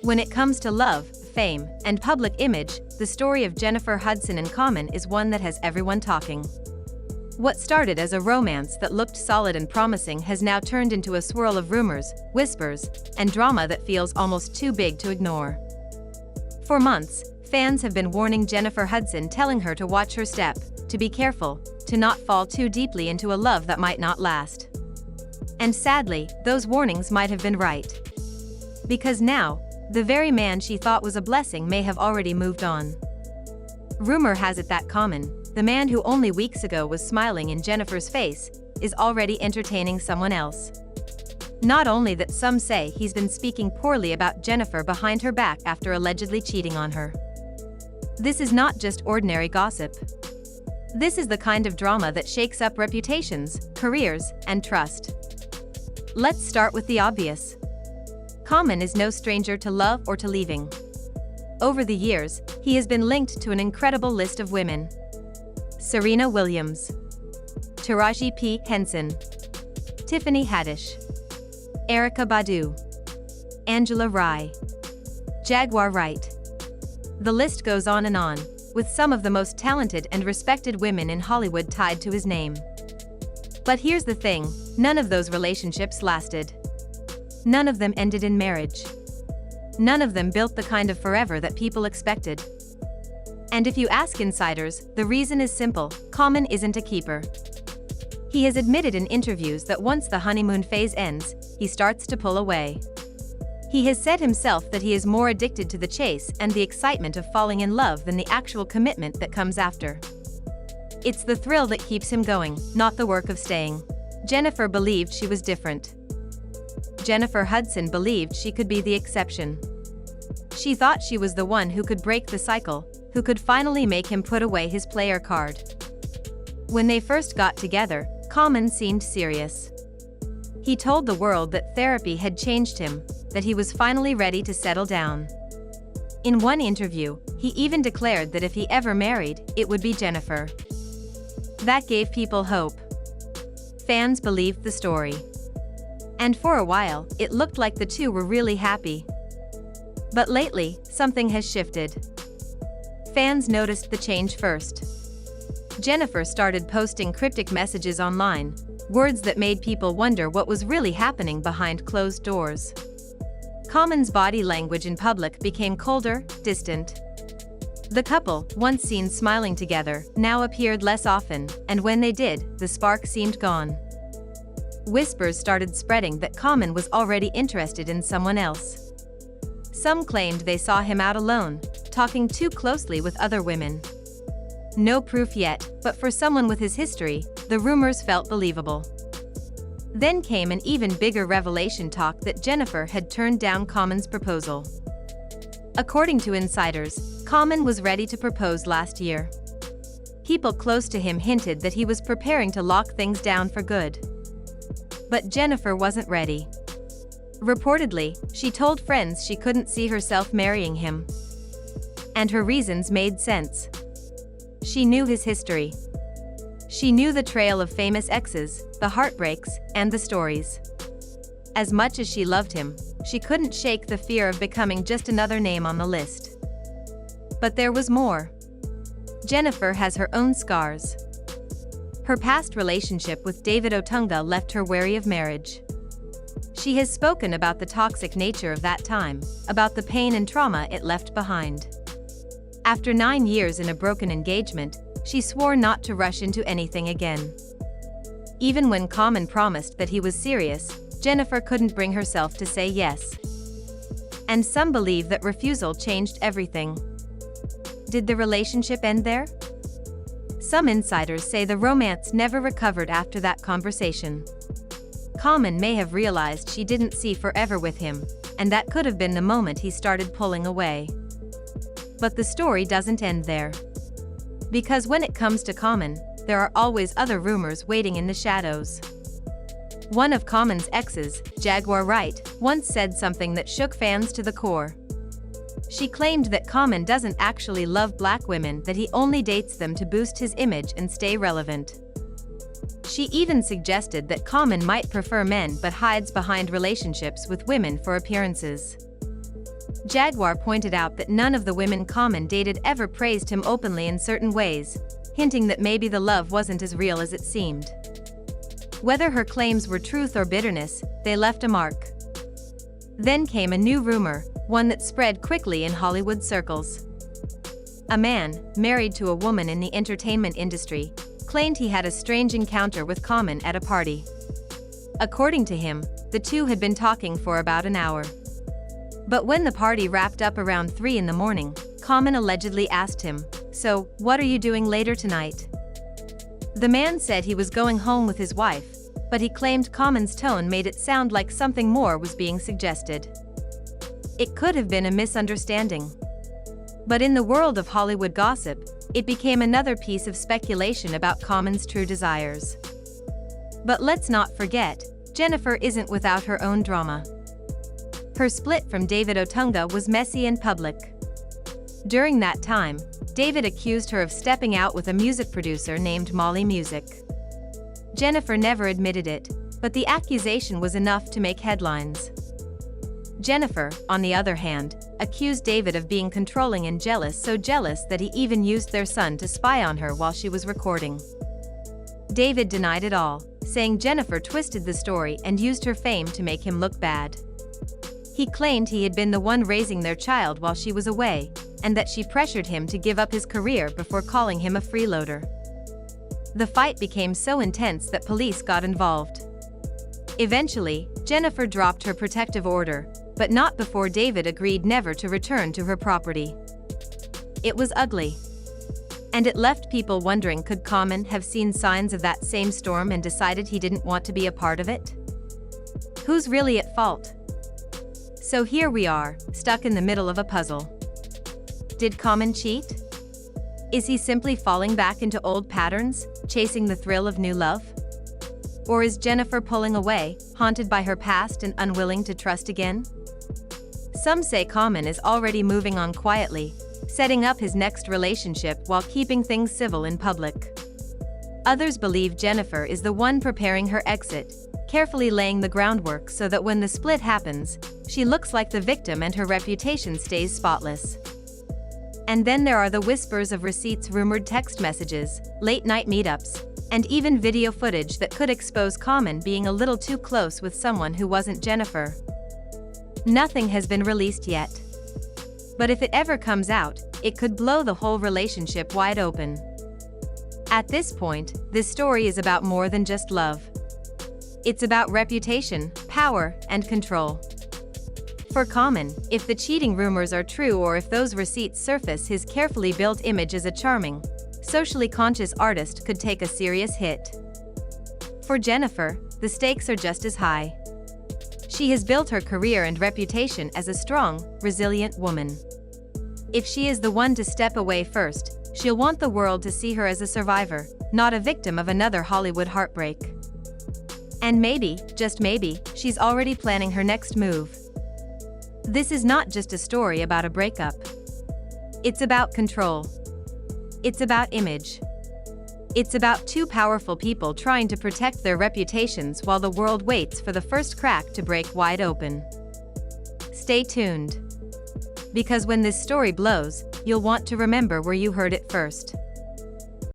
When it comes to love, fame, and public image, the story of Jennifer Hudson and Common is one that has everyone talking. What started as a romance that looked solid and promising has now turned into a swirl of rumors, whispers, and drama that feels almost too big to ignore. For months, fans have been warning Jennifer Hudson, telling her to watch her step, to be careful, to not fall too deeply into a love that might not last. And sadly, those warnings might have been right. Because now, the very man she thought was a blessing may have already moved on. Rumor has it that Common, the man who only weeks ago was smiling in Jennifer's face, is already entertaining someone else. Not only that, some say he's been speaking poorly about Jennifer behind her back after allegedly cheating on her. This is not just ordinary gossip. This is the kind of drama that shakes up reputations, careers, and trust. Let's start with the obvious. Common is no stranger to love or to leaving. Over the years, he has been linked to an incredible list of women. Serena Williams, Taraji P. Henson, Tiffany Haddish, Erykah Badu, Angela Rye, Jaguar Wright. The list goes on, with some of the most talented and respected women in Hollywood tied to his name. But here's the thing, none of those relationships lasted. None of them ended in marriage. None of them built the kind of forever that people expected. And if you ask insiders, the reason is simple: Common isn't a keeper. He has admitted in interviews that once the honeymoon phase ends, he starts to pull away. He has said himself that he is more addicted to the chase and the excitement of falling in love than the actual commitment that comes after. It's the thrill that keeps him going, not the work of staying. Jennifer believed she was different. Jennifer Hudson believed she could be the exception. She thought she was the one who could break the cycle, who could finally make him put away his player card. When they first got together, Common seemed serious. He told the world that therapy had changed him, that he was finally ready to settle down. In one interview, he even declared that if he ever married, it would be Jennifer. That gave people hope. Fans believed the story. And for a while, it looked like the two were really happy. But lately, something has shifted. Fans noticed the change first. Jennifer started posting cryptic messages online, words that made people wonder what was really happening behind closed doors. Common's body language in public became colder, distant. The couple, once seen smiling together, now appeared less often, and when they did, the spark seemed gone. Whispers started spreading that Common was already interested in someone else. Some claimed they saw him out alone, talking too closely with other women. No proof yet, but for someone with his history, the rumors felt believable. Then came an even bigger revelation: talk that Jennifer had turned down Common's proposal. According to insiders, Common was ready to propose last year. People close to him hinted that he was preparing to lock things down for good. But Jennifer wasn't ready. Reportedly, she told friends she couldn't see herself marrying him. And her reasons made sense. She knew his history. She knew the trail of famous exes, the heartbreaks, and the stories. As much as she loved him, she couldn't shake the fear of becoming just another name on the list. But there was more. Jennifer has her own scars. Her past relationship with David Otunga left her wary of marriage. She has spoken about the toxic nature of that time, about the pain and trauma it left behind. After 9 years in a broken engagement, she swore not to rush into anything again. Even when Common promised that he was serious, Jennifer couldn't bring herself to say yes. And some believe that refusal changed everything. Did the relationship end there? Some insiders say the romance never recovered after that conversation. Common may have realized she didn't see forever with him, and that could have been the moment he started pulling away. But the story doesn't end there. Because when it comes to Common, there are always other rumors waiting in the shadows. One of Common's exes, Jaguar Wright, once said something that shook fans to the core. She claimed that Common doesn't actually love black women, that he only dates them to boost his image and stay relevant. She even suggested that Common might prefer men but hides behind relationships with women for appearances. Jaguar pointed out that none of the women Common dated ever praised him openly in certain ways, hinting that maybe the love wasn't as real as it seemed. Whether her claims were truth or bitterness, they left a mark. Then came a new rumor, one that spread quickly in Hollywood circles. A man, married to a woman in the entertainment industry, claimed he had a strange encounter with Common at a party. According to him, the two had been talking for about an hour. But when the party wrapped up around 3 in the morning, Common allegedly asked him, "So, what are you doing later tonight?" The man said he was going home with his wife, but he claimed Common's tone made it sound like something more was being suggested. It could have been a misunderstanding. But in the world of Hollywood gossip, it became another piece of speculation about Common's true desires. But let's not forget, Jennifer isn't without her own drama. Her split from David Otunga was messy and public. During that time, David accused her of stepping out with a music producer named Molly Music. Jennifer never admitted it, but the accusation was enough to make headlines. Jennifer, on the other hand, accused David of being controlling and jealous, so jealous that he even used their son to spy on her while she was recording. David denied it all, saying Jennifer twisted the story and used her fame to make him look bad. He claimed he had been the one raising their child while she was away, and that she pressured him to give up his career before calling him a freeloader. The fight became so intense that police got involved. Eventually, Jennifer dropped her protective order, but not before David agreed never to return to her property. It was ugly. And it left people wondering, could Common have seen signs of that same storm and decided he didn't want to be a part of it? Who's really at fault? So here we are, stuck in the middle of a puzzle. Did Common cheat? Is he simply falling back into old patterns, chasing the thrill of new love? Or is Jennifer pulling away, haunted by her past and unwilling to trust again? Some say Common is already moving on quietly, setting up his next relationship while keeping things civil in public. Others believe Jennifer is the one preparing her exit, carefully laying the groundwork so that when the split happens, she looks like the victim and her reputation stays spotless. And then there are the whispers of receipts, rumored text messages, late-night meetups, and even video footage that could expose Common being a little too close with someone who wasn't Jennifer. Nothing has been released yet. But if it ever comes out, it could blow the whole relationship wide open. At this point, this story is about more than just love. It's about reputation, power, and control. For Common, if the cheating rumors are true or if those receipts surface, his carefully built image as a charming, socially conscious artist could take a serious hit. For Jennifer, the stakes are just as high. She has built her career and reputation as a strong, resilient woman. If she is the one to step away first, she'll want the world to see her as a survivor, not a victim of another Hollywood heartbreak. And maybe, just maybe, she's already planning her next move. This is not just a story about a breakup. It's about control. It's about image. It's about two powerful people trying to protect their reputations while the world waits for the first crack to break wide open. Stay tuned. Because when this story blows, you'll want to remember where you heard it first.